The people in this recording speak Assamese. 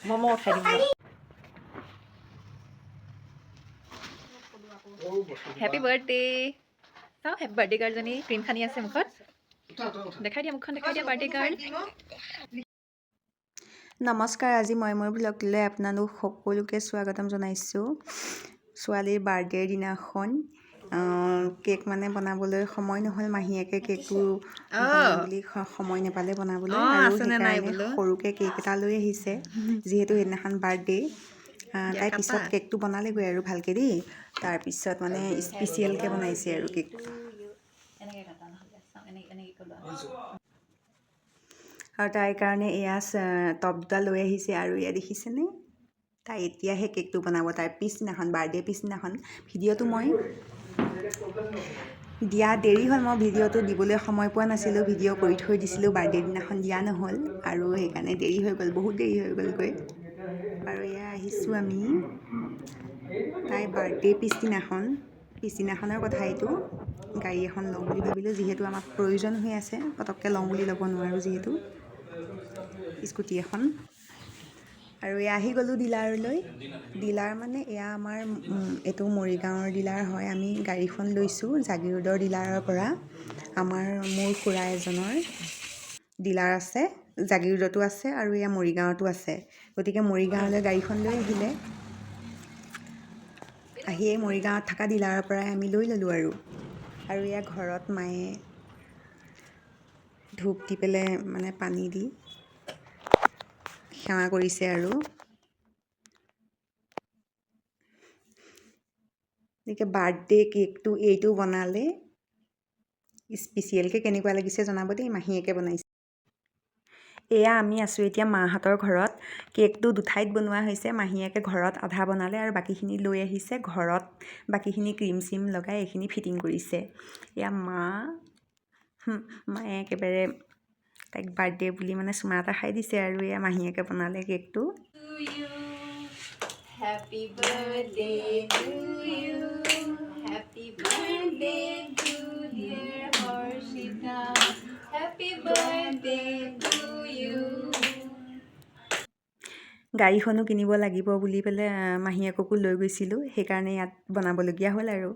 ম'ম' উঠাই দিম হেপী বাৰ্থডে চাওঁ হেপী বাৰ্থডে গাৰ্লজনী ক্ৰীম সানি আছে মুখত দেখাই দিয়া মুখখন দেখাই দিয়া বাৰ্থডে গাৰ্ল নমস্কাৰ আজি মই মোৰ ব্লগটোলৈ আপোনালোক সকলোকে স্বাগতম জনাইছোঁ ছোৱালীৰ বাৰ্থডেৰ দিনাখন কেক মানে বনাবলৈ সময় নহ'ল মাহীয়েকে কেকটো বনাম বুলি সময় নাপালে বনাবলৈ আৰু সেইকাৰণে সৰুকৈ কেক এটা লৈ আহিছে যিহেতু সেইদিনাখন বাৰ্থডে তাই পিছত কেকটো বনালেগৈ আৰু ভালকৈ দেই তাৰপিছত মানে স্পেচিয়েলকৈ বনাইছে আৰু কেকটো আৰু তাইৰ কাৰণে এয়া টপ দুটা লৈ আহিছে আৰু এয়া দেখিছেনে তাই এতিয়াহে কেকটো বনাব তাইৰ পিছদিনাখন বাৰ্থডে পিছদিনাখন ভিডিঅ'টো মই দিয়া দেৰি হ'ল মই ভিডিঅ'টো দিবলৈ সময় পোৱা নাছিলোঁ ভিডিঅ' কৰি থৈ দিছিলোঁ বাৰ্থডে দিনাখন দিয়া নহ'ল আৰু সেইকাৰণে দেৰি হৈ গ'ল বহুত দেৰি হৈ গ'লগৈ আৰু এয়া আহিছোঁ আমি তাই বাৰ্থডে পিছদিনাখনৰ কথা এইটো গাড়ী এখন লওঁ বুলি ভাবিলোঁ যিহেতু আমাক প্ৰয়োজন হৈ আছে পটককৈ লওঁ বুলি ল'ব নোৱাৰোঁ যিহেতু স্কুটি এখন আৰু এয়া আহি গ'লোঁ ডিলাৰলৈ ডিলাৰ মানে এয়া আমাৰ এইটো মৰিগাঁৱৰ ডিলাৰ হয় আমি গাড়ীখন লৈছোঁ জাগিৰোডৰ ডিলাৰৰ পৰা মোৰ খুৰা এজনৰ ডিলাৰ আছে জাগিৰোডতো আছে আৰু এয়া মৰিগাঁৱতো আছে গতিকে মৰিগাঁৱলৈ গাড়ীখন লৈ আহিলে আহিয়ে মৰিগাঁৱত থকা ডিলাৰৰ পৰাই আমি লৈ ল'লোঁ আৰু এয়া ঘৰত মায়ে ধূপ দি পেলাই মানে পানী দি সেৱা কৰিছে আৰু গতিকে বাৰ্থডে কেকটো এইটো বনালে স্পেচিয়েলকৈ কেনেকুৱা লাগিছে জনাব দেই মাহীয়েকে বনাইছে এয়া আমি আছোঁ এতিয়া মাহঁতৰ ঘৰত কেকটো দুঠাইত বনোৱা হৈছে মাহীয়েকে ঘৰত আধা বনালে আৰু বাকীখিনি লৈ আহিছে ঘৰত বাকীখিনি ক্ৰীম চিম লগাই এইখিনি ফিটিং কৰিছে এয়া মায়ে একেবাৰে তাইক বাৰ্থডে বুলি মানে চুমা এটা খাই দিছে আৰু এয়া মাহীয়েকে বনালে কেকটো Happy birthday to you. Happy birthday to dear Harshita. Happy birthday to you. গাড়ীখনো কিনিব লাগিব বুলি পেলাই মাহীয়েককো লৈ গৈছিলোঁ সেইকাৰণে ইয়াত বনাবলগীয়া হ'ল আৰু